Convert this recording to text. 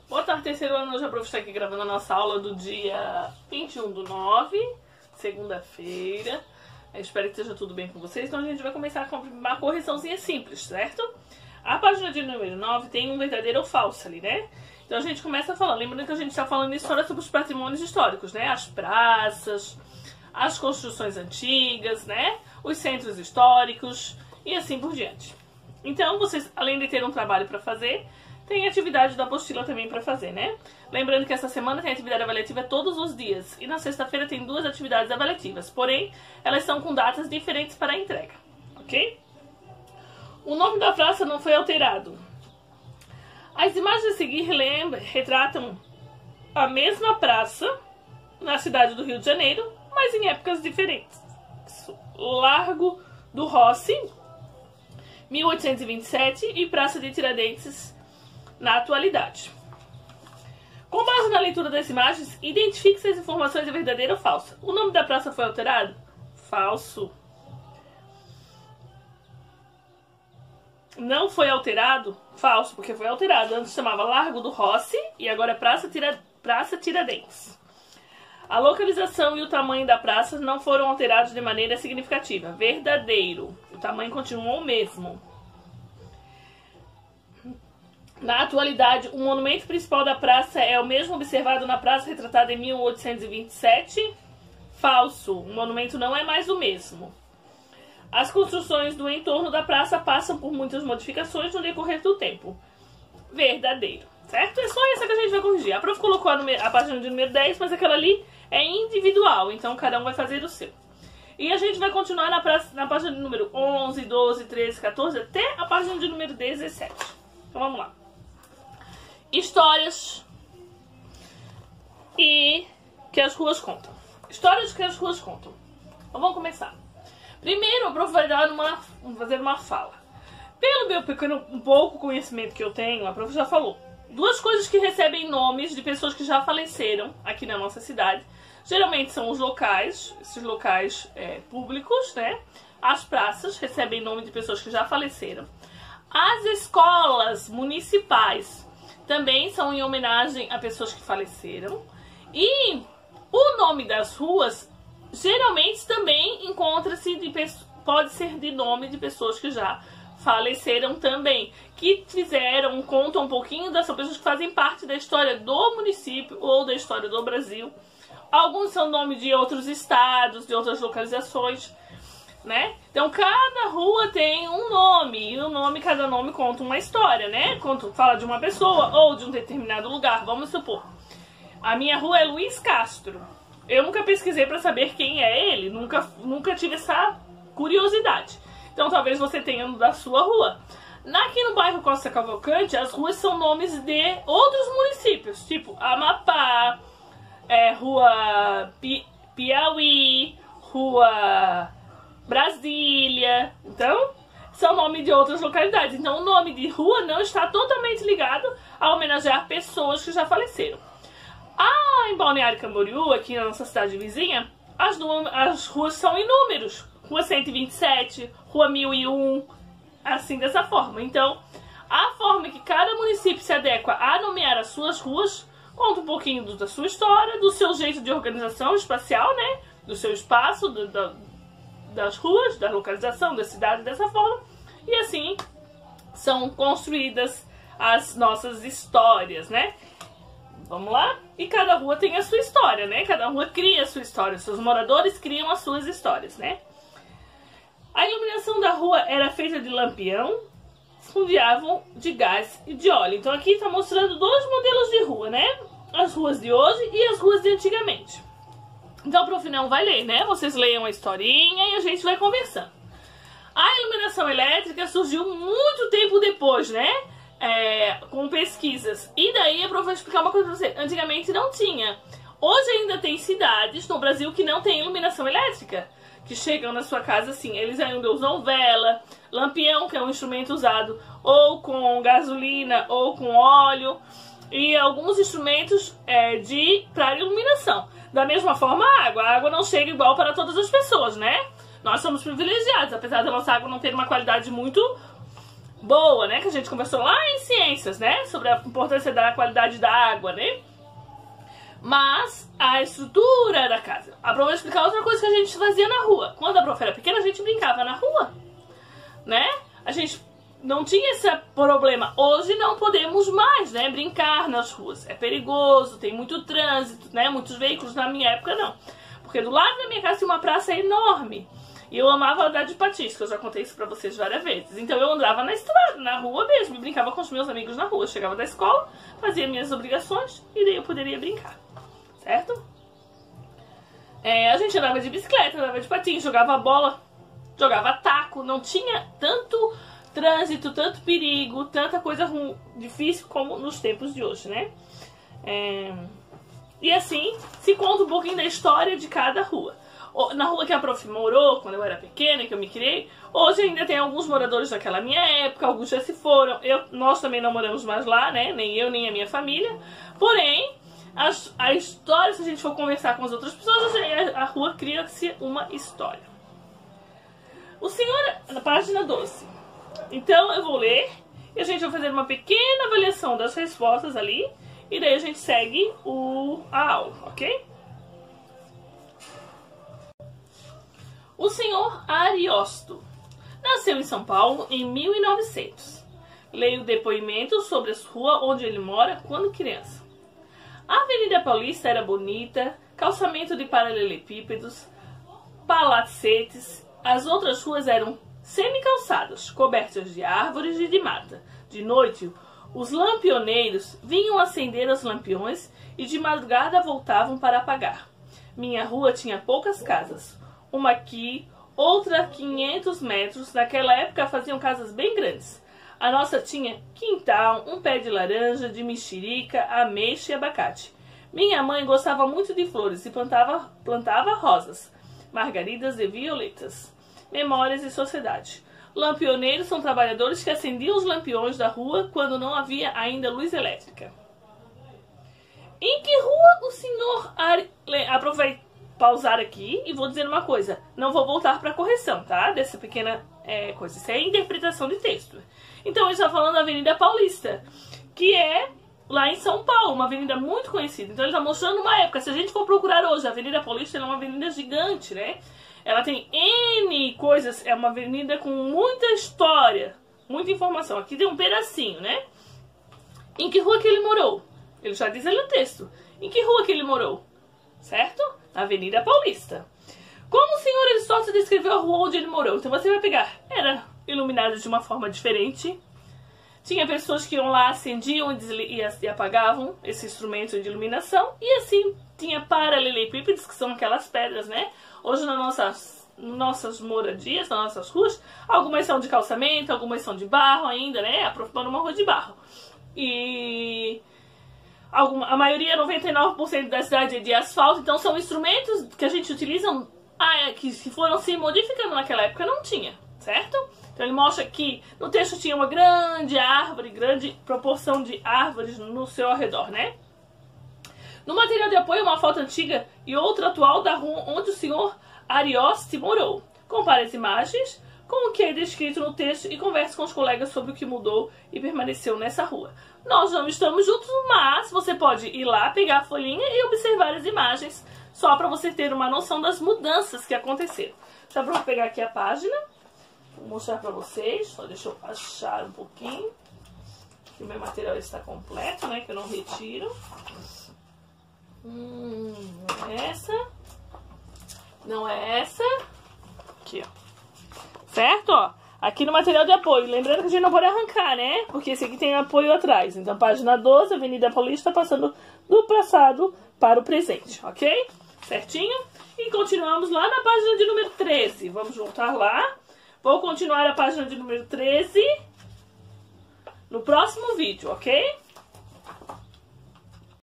Boa tarde, terceiro ano. Hoje a prof está aqui gravando a nossa aula do dia 21/9, segunda-feira. Eu espero que esteja tudo bem com vocês. Então a gente vai começar com uma correçãozinha simples, certo? A página de número 9 tem um verdadeiro ou falso ali, né? Então a gente começa falando, lembrando que a gente está falando história sobre os patrimônios históricos, né? As praças, as construções antigas, né? Os centros históricos e assim por diante. Então vocês, além de ter um trabalho para fazer, tem atividade da apostila também para fazer, né? Lembrando que essa semana tem atividade avaliativa todos os dias. E na sexta-feira tem 2 atividades avaliativas. Porém, elas são com datas diferentes para a entrega, ok? O nome da praça não foi alterado. As imagens a seguir retratam a mesma praça na cidade do Rio de Janeiro, mas em épocas diferentes. Largo do Rossi, 1827, e Praça de Tiradentes, na atualidade. Com base na leitura das imagens, identifique se as informações é verdadeira ou falsa. O nome da praça foi alterado? Falso. Não foi alterado? Falso, porque foi alterado. Antes chamava Largo do Rossi e agora é Praça Tiradentes. A localização e o tamanho da praça não foram alterados de maneira significativa. Verdadeiro. O tamanho continuou o mesmo. Na atualidade, o monumento principal da praça é o mesmo observado na praça retratada em 1827. Falso. O monumento não é mais o mesmo. As construções do entorno da praça passam por muitas modificações no decorrer do tempo. Verdadeiro. Certo? É só essa que a gente vai corrigir. A prof colocou a página de número 10, mas aquela ali é individual, então cada um vai fazer o seu. E a gente vai continuar na página de número 11, 12, 13, 14, até a página de número 17. Então vamos lá. Histórias e que as ruas contam. Histórias que as ruas contam. Então vamos começar. Primeiro, a prof vai fazer uma fala. Pelo meu pequeno, pouco conhecimento que eu tenho, a prof já falou. 2 coisas que recebem nomes de pessoas que já faleceram aqui na nossa cidade. Geralmente são os locais, esses locais públicos, né? As praças recebem nome de pessoas que já faleceram. As escolas municipais também são em homenagem a pessoas que faleceram. E o nome das ruas geralmente também pode ser de nome de pessoas que já faleceram também, que contam um pouquinho dessas pessoas que fazem parte da história do município ou da história do Brasil. Alguns são nome de outros estados, de outras localizações, né? Então cada rua tem um nome, e cada nome conta uma história, né? Fala de uma pessoa ou de um determinado lugar. Vamos supor, a minha rua é Luiz Castro. Eu nunca pesquisei para saber quem é ele, nunca tive essa curiosidade. Então talvez você tenha da sua rua. Aqui no bairro Costa Cavalcante, as ruas são nomes de outros municípios, tipo Amapá, Rua Piauí, Rua Brasília. Então, são nomes de outras localidades. Então, o nome de rua não está totalmente ligado a homenagear pessoas que já faleceram. Em Balneário Camboriú, aqui na nossa cidade vizinha, as ruas são em números. Rua 127, Rua 1001, assim dessa forma. Então, a forma que cada município se adequa a nomear as suas ruas conta um pouquinho da sua história, do seu jeito de organização espacial, né? Do seu espaço, das ruas, da localização da cidade dessa forma. E assim são construídas as nossas histórias, né? Vamos lá? E cada rua tem a sua história, né? Cada rua cria a sua história, seus moradores criam as suas histórias, né? A iluminação da rua era feita de lampião, fundiavam de gás e de óleo. Então aqui está mostrando 2 modelos de rua, né? As ruas de hoje e as ruas de antigamente. Então o prof não vai ler, né? Vocês leiam a historinha e a gente vai conversando. A iluminação elétrica surgiu muito tempo depois, né? Com pesquisas. E daí a prof vai explicar uma coisa pra você. Antigamente não tinha. Hoje ainda tem cidades no Brasil que não tem iluminação elétrica, que chegam na sua casa assim, eles ainda usam vela, lampião, que é um instrumento usado ou com gasolina ou com óleo, e alguns instrumentos para iluminação. Da mesma forma a água não chega igual para todas as pessoas, né? Nós somos privilegiados, apesar da nossa água não ter uma qualidade muito boa, né? Que a gente conversou lá em ciências, né? Sobre a importância da qualidade da água, né? Mas a estrutura da casa. A prof vai explicar outra coisa que a gente fazia na rua. Quando a prof era pequena, a gente brincava na rua, né? A gente não tinha esse problema. Hoje não podemos mais, né? Brincar nas ruas. É perigoso, tem muito trânsito, né? Muitos veículos. Na minha época, não. Porque do lado da minha casa tinha uma praça enorme. E eu amava andar de patins, que eu já contei isso pra vocês várias vezes. Então eu andava na estrada, na rua mesmo, e brincava com os meus amigos na rua. Eu chegava da escola, fazia minhas obrigações, e daí eu poderia brincar. Certo? A gente andava de bicicleta, andava de patins, jogava bola, jogava taco. Não tinha tanto trânsito, tanto perigo, tanta coisa difícil como nos tempos de hoje, né? E assim, se conta um pouquinho da história de cada rua. Na rua que a prof morou, quando eu era pequena, que eu me criei, hoje ainda tem alguns moradores daquela minha época, alguns já se foram. Nós também não moramos mais lá, né? Nem eu, nem a minha família. Porém, a história, se a gente for conversar com as outras pessoas, a rua cria-se uma história. O senhor, na página 12. Então, eu vou ler e a gente vai fazer uma pequena avaliação das respostas ali. E daí a gente segue a aula, ok? O senhor Ariosto nasceu em São Paulo em 1900. Leia o depoimento sobre a rua onde ele mora quando criança. A Avenida Paulista era bonita, calçamento de paralelepípedos, palacetes. As outras ruas eram semi-calçadas, cobertas de árvores e de mata. De noite, os lampioneiros vinham acender os lampiões e de madrugada voltavam para apagar. Minha rua tinha poucas casas. Uma aqui, outra a 500 metros. Naquela época faziam casas bem grandes. A nossa tinha quintal, um pé de laranja, de mexerica, ameixa e abacate. Minha mãe gostava muito de flores e plantava rosas, margaridas e violetas. Memórias e sociedade. Lampioneiros são trabalhadores que acendiam os lampiões da rua quando não havia ainda luz elétrica. Em que rua o senhor... Aproveita pausar aqui e vou dizer uma coisa. Não vou voltar para a correção, tá? Dessa pequena coisa. Isso é interpretação de texto. Então, ele está falando da Avenida Paulista, que é lá em São Paulo, uma avenida muito conhecida. Então, ele está mostrando uma época. Se a gente for procurar hoje, a Avenida Paulista é uma avenida gigante, né? Ela tem N coisas. É uma avenida com muita história, muita informação. Aqui tem um pedacinho, né? Em que rua que ele morou? Ele já diz ali no texto. Em que rua que ele morou? Certo? Na Avenida Paulista. Como o senhor Aristóteles descreveu a rua onde ele morou? Então você vai pegar. Era iluminada de uma forma diferente. Tinha pessoas que iam lá, acendiam e apagavam esse instrumento de iluminação. E assim, tinha paralelepípedos, que são aquelas pedras, né? Hoje nas nossas moradias, nas nossas ruas, algumas são de calçamento, algumas são de barro ainda, né? Aprofundando uma rua de barro. E... a maioria, 99% da cidade é de asfalto, então são instrumentos que a gente utiliza, que se foram se modificando naquela época não tinha, certo? Então ele mostra que no texto tinha uma grande árvore, grande proporção de árvores no seu arredor, né? No material de apoio, uma foto antiga e outra atual da rua onde o senhor Ariosto morou. Compare as imagens com o que é descrito no texto e converse com os colegas sobre o que mudou e permaneceu nessa rua. Nós não estamos juntos, mas você pode ir lá, pegar a folhinha e observar as imagens, só para você ter uma noção das mudanças que aconteceram. Tá pronto? Vou pegar aqui a página, vou mostrar para vocês, só deixa eu achar um pouquinho, que o meu material está completo, né, que eu não retiro. Não é essa, não é essa, aqui ó, certo, ó. Aqui no material de apoio, lembrando que a gente não pode arrancar, né? Porque esse aqui tem apoio atrás. Então, página 12, Avenida Paulista, passando do passado para o presente, ok? Certinho? E continuamos lá na página de número 13. Vamos voltar lá. Vou continuar a página de número 13 no próximo vídeo, ok?